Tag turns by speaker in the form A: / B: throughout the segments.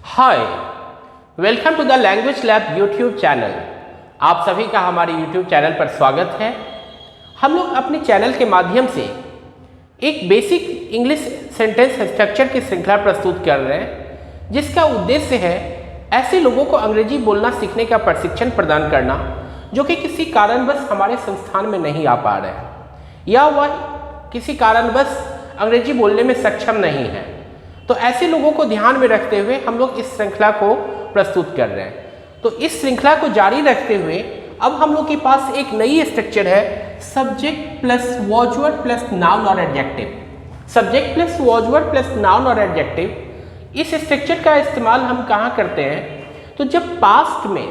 A: Hi, welcome to the language lab YouTube channel. आप सभी का हमारे यूट्यूब चैनल पर स्वागत है। हम लोग अपने चैनल के माध्यम से एक बेसिक इंग्लिश सेंटेंस स्ट्रक्चर की श्रृंखला प्रस्तुत कर रहे हैं, जिसका उद्देश्य है ऐसे लोगों को अंग्रेजी बोलना सीखने का प्रशिक्षण प्रदान करना जो कि किसी कारणवश हमारे संस्थान में नहीं आ पा रहे हैं या वह किसी कारणवश अंग्रेजी बोलने में सक्षम नहीं है। तो ऐसे लोगों को ध्यान में रखते हुए हम लोग इस श्रृंखला को प्रस्तुत कर रहे हैं। तो इस श्रृंखला को जारी रखते हुए अब हम लोग के पास एक नई स्ट्रक्चर है, subject plus watch word plus noun और adjective. Subject plus watch word plus noun और एडजेक्टिव, इस स्ट्रक्चर का इस्तेमाल हम कहाँ करते हैं? तो जब पास्ट में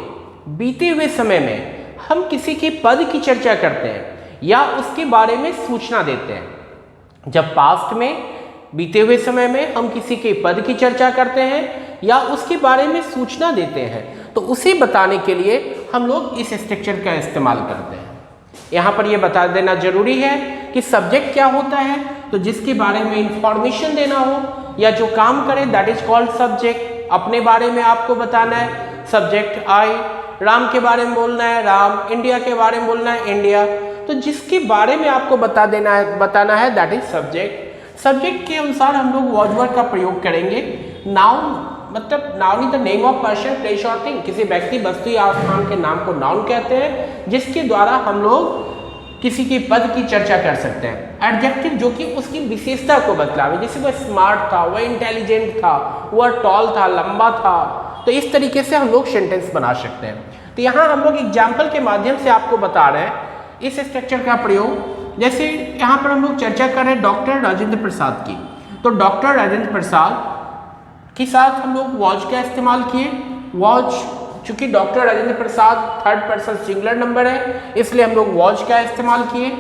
A: बीते हुए समय में हम किसी के पद की चर्चा करते हैं या उसके बारे में सूचना देते हैं। जब पास्ट में बीते हुए समय में हम किसी के पद की चर्चा करते हैं या उसके बारे में सूचना देते हैं, तो उसे बताने के लिए हम लोग इस स्ट्रक्चर का इस्तेमाल करते हैं। यहाँ पर यह बता देना जरूरी है कि सब्जेक्ट क्या होता है, तो जिसके बारे में इंफॉर्मेशन देना हो या जो काम करे दैट इज कॉल्ड सब्जेक्ट। अपने बारे में आपको बताना है, सब्जेक्ट आई। राम के बारे में बोलना है, राम। इंडिया के बारे में बोलना है, इंडिया। तो जिसके बारे में आपको बताना है दैट इज सब्जेक्ट। सब्जेक्ट के अनुसार हम लोग वॉच वर्ड का प्रयोग करेंगे। नाउन मतलब noun is the name of person, place और थिंग। किसी व्यक्ति, वस्तु या स्थान के नाम को नाउन कहते हैं, जिसके द्वारा हम लोग किसी के पद की चर्चा कर सकते हैं। एडजेक्टिव जो कि उसकी विशेषता को बतलावे, जैसे वह स्मार्ट था, वह इंटेलिजेंट था, वह टॉल था, लंबा था। तो इस तरीके से हम लोग सेंटेंस बना सकते हैं। तो यहाँ हम लोग एग्जाम्पल के माध्यम से आपको बता रहे हैं इस स्ट्रक्चर का प्रयोग। जैसे यहाँ पर हम लोग चर्चा कर रहे हैं डॉक्टर राजेंद्र प्रसाद की, तो डॉक्टर राजेंद्र प्रसाद के साथ हम लोग वॉच का इस्तेमाल किए। वॉच, चूंकि doctor Rajendra Prasad third person singular number है, इसलिए हम लोग वॉच का इस्तेमाल किए।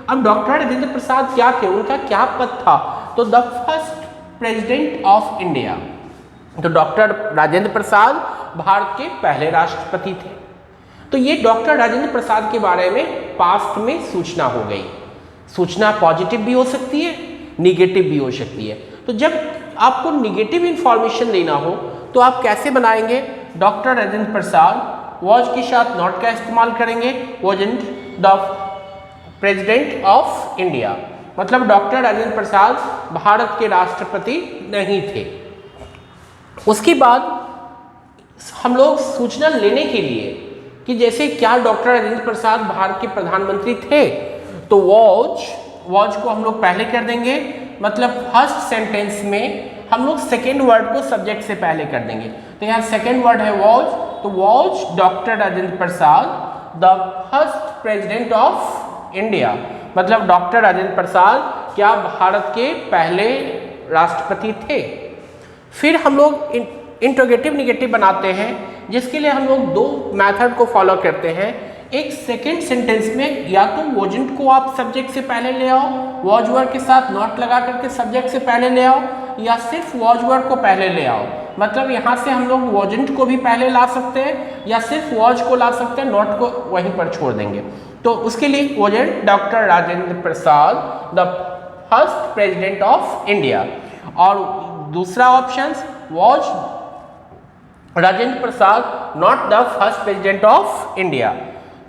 A: अब डॉक्टर राजेंद्र प्रसाद क्या थे, उनका क्या पद था? तो the first president of India. तो डॉक्टर राजेंद्र प्रसाद भारत के पहले राष्ट्रपति थे। तो ये डॉक्टर राजेंद्र प्रसाद के बारे में पास्ट में सूचना हो गई। सूचना पॉजिटिव भी हो सकती है, निगेटिव भी हो सकती है। तो जब आपको निगेटिव इंफॉर्मेशन देना हो तो आप कैसे बनाएंगे? डॉक्टर राजेंद्र प्रसाद वॉज के साथ नॉट का इस्तेमाल करेंगे, wasn't the president of India. मतलब डॉक्टर राजेंद्र प्रसाद भारत के राष्ट्रपति नहीं थे। उसके बाद हम लोग सूचना लेने के लिए कि जैसे क्या डॉक्टर राजेंद्र प्रसाद भारत के प्रधानमंत्री थे, तो वॉच को हम लोग पहले कर देंगे। मतलब फर्स्ट सेंटेंस में हम लोग सेकेंड वर्ड को सब्जेक्ट से पहले कर देंगे। तो यहाँ सेकेंड वर्ड है वॉच, तो watch doctor Rajendra Prasad the first president of India. मतलब डॉक्टर राजेंद्र प्रसाद क्या भारत के पहले राष्ट्रपति थे। फिर हम लोग इंट्रोगेटिव निगेटिव बनाते हैं, जिसके लिए हम लोग दो मेथड को फॉलो करते हैं। एक सेकेंड सेंटेंस में या तो वॉजेंट को आप सब्जेक्ट से पहले ले आओ, वॉच वर्ड के साथ नॉट लगा करके सब्जेक्ट से पहले ले आओ, या सिर्फ वॉच वर्ड को पहले ले आओ। मतलब यहाँ से हम लोग वॉजेंट को भी पहले ला सकते हैं या सिर्फ वॉच को ला सकते हैं, नॉट को वहीं पर छोड़ देंगे। तो उसके लिए wasn't doctor Rajendra Prasad the first president of India, और दूसरा option watch Rajendra Prasad not the first president of India.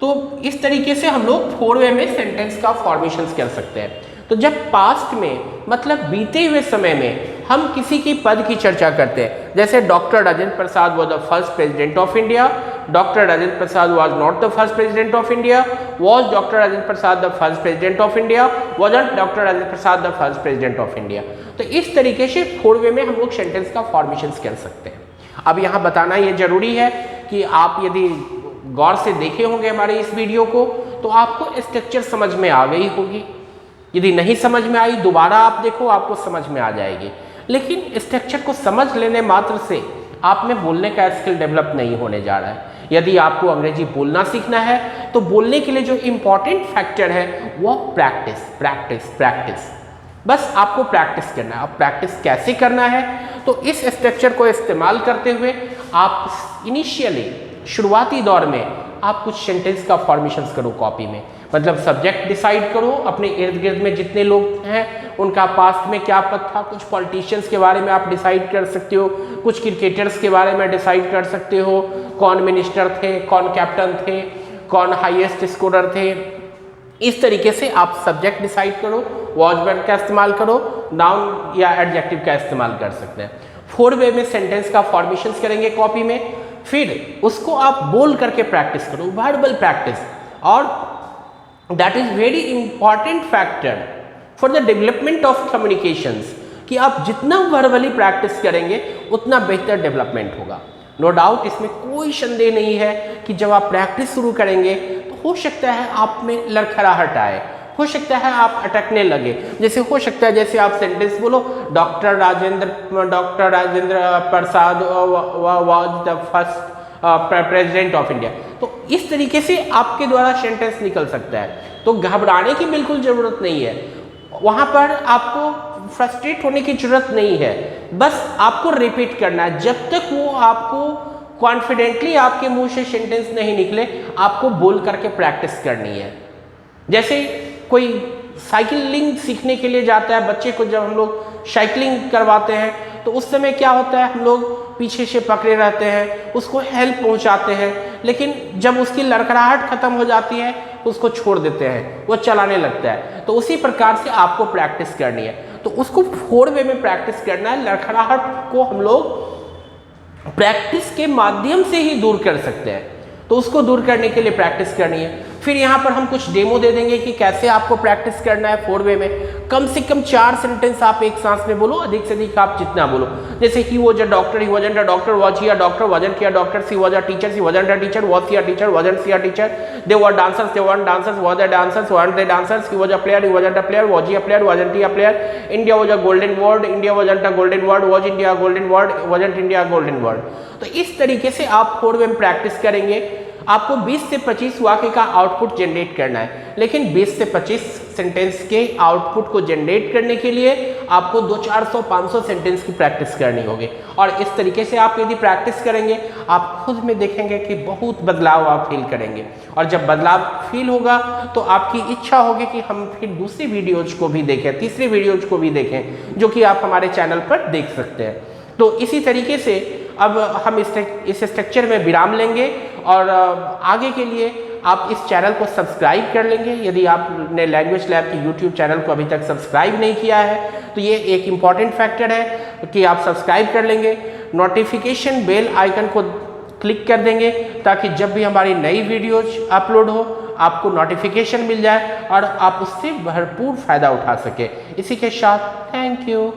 A: तो इस तरीके से हम लोग 4 वे में सेंटेंस का फॉर्मेशन कर सकते हैं। तो जब पास्ट में मतलब बीते हुए समय में हम किसी की पद की चर्चा करते हैं, जैसे doctor Rajendra Prasad was the first president of India, doctor Rajendra Prasad was not the first president of India, was doctor Rajendra Prasad the first president of India, wasn't doctor Rajendra Prasad the first president of India. तो इस तरीके से 4 वे में हम लोग सेंटेंस का फॉर्मेशन कर सकते हैं। अब यहाँ बताना ये जरूरी है कि आप यदि गौर से देखे होंगे हमारे इस वीडियो को, तो आपको स्ट्रक्चर समझ में आ गई होगी। यदि नहीं समझ में आई, दोबारा आप देखो, आपको समझ में आ जाएगी। लेकिन स्ट्रक्चर को समझ लेने मात्र से आप में बोलने का स्किल डेवलप नहीं होने जा रहा है। यदि आपको अंग्रेजी बोलना सीखना है तो बोलने के लिए जो इम्पॉर्टेंट फैक्टर है वो प्रैक्टिस प्रैक्टिस प्रैक्टिस। बस आपको प्रैक्टिस करना है। अब प्रैक्टिस कैसे करना है? तो इस स्ट्रक्चर को इस्तेमाल करते हुए आप इनिशियली शुरुआती दौर में आप कुछ सेंटेंस का फॉर्मेशन करो कॉपी में। मतलब सब्जेक्ट डिसाइड करो, अपने इर्द गिर्द में जितने लोग हैं उनका पास्ट में क्या पद था, कुछ पॉलिटिशियंस के बारे में आप डिसाइड कर सकते हो, कुछ क्रिकेटर्स के बारे में डिसाइड कर सकते हो, कौन मिनिस्टर थे, कौन कैप्टन थे, कौन हाईएस्ट स्कोरर थे। इस तरीके से आप सब्जेक्ट डिसाइड करो, वॉज वर्ब का इस्तेमाल करो, नाउन या एडजेक्टिव का इस्तेमाल कर सकते हैं। 4 वे में सेंटेंस का फॉर्मेशन करेंगे कॉपी में, फिर उसको आप बोल करके प्रैक्टिस करो, वर्बल प्रैक्टिस। और that is very important factor for the development of communications, कि आप जितना वर्बली प्रैक्टिस करेंगे उतना बेहतर डेवलपमेंट होगा। नो डाउट, इसमें कोई संदेह नहीं है कि जब आप प्रैक्टिस शुरू करेंगे तो हो सकता है आप में लड़खड़ाहट आए, हो सकता है आप अटकने लगे। जैसे हो सकता है जैसे आप सेंटेंस बोलो, doctor Rajendra Prasad was the first president of India, तो इस तरीके से आपके द्वारा सेंटेंस निकल सकता है। तो घबराने की बिल्कुल ज़रूरत नहीं है, वहाँ पर आपको फ्रस्ट्रेट होने की जरूरत नहीं है, बस आपको रिपीट करना है। जब तक वो आपको कॉन्फिडेंटली आपके मुंह से सेंटेंस नहीं निकले, आपको बोल करके प्रैक्टिस करनी है। जैसे कोई साइकिलिंग सीखने के लिए जाता है, बच्चे को जब हम लोग साइकिलिंग करवाते हैं तो उस समय क्या होता है, हम लोग पीछे से पकड़े रहते हैं, उसको हेल्प पहुंचाते हैं, लेकिन जब उसकी लड़खड़ाहट खत्म हो जाती है उसको छोड़ देते हैं, वो चलाने लगता है। तो उसी प्रकार से आपको प्रैक्टिस करनी है, तो उसको 4 वे में प्रैक्टिस करना है। लड़खड़ाहट को हम लोग प्रैक्टिस के माध्यम से ही दूर कर सकते हैं, तो उसको दूर करने के लिए प्रैक्टिस करनी है। फिर यहाँ पर हम कुछ डेमो दे देंगे कि कैसे आपको प्रैक्टिस करना है 4 वे में। कम से कम 4 सेंटेंस आप एक सांस में बोलो, अधिक से अधिक आप जितना बोलो। जैसे he was a doctor, he wasn't a doctor, was he a doctor, wasn't he a doctor, she was a teacher, she wasn't a teacher, was he a teacher, wasn't she a teacher, they were dancers, they were dancers, was a dancers, weren't they dancers, he was a player, he wasn't a player, was he a player, wasn't he a player, India was a golden word, India wasn't a golden word, was India golden word, wasn't India golden word. तो इस तरीके से आप 4 वे में practice करेंगे। आपको 20 से 25 वाक्य का आउटपुट जनरेट करना है, लेकिन 20 से 25 सेंटेंस के आउटपुट को जनरेट करने के लिए आपको 200-400-500 सेंटेंस की प्रैक्टिस करनी होगी। और इस तरीके से आप यदि प्रैक्टिस करेंगे, आप खुद में देखेंगे कि बहुत बदलाव आप फील करेंगे। और जब बदलाव फील होगा तो आपकी इच्छा होगी कि हम फिर दूसरी वीडियोज को भी देखें, तीसरी वीडियोज को भी देखें, जो कि आप हमारे चैनल पर देख सकते हैं। तो इसी तरीके से अब हम इस स्ट्रक्चर में विराम लेंगे और आगे के लिए आप इस चैनल को सब्सक्राइब कर लेंगे। यदि आपने लैंग्वेज लैब के यूट्यूब चैनल को अभी तक सब्सक्राइब नहीं किया है तो ये एक इम्पॉर्टेंट फैक्टर है कि आप सब्सक्राइब कर लेंगे। नोटिफिकेशन बेल आइकन को क्लिक कर देंगे ताकि जब भी हमारी नई वीडियोज अपलोड हो आपको नोटिफिकेशन मिल जाए और आप उससे भरपूर फ़ायदा उठा सके। इसी के साथ थैंक यू।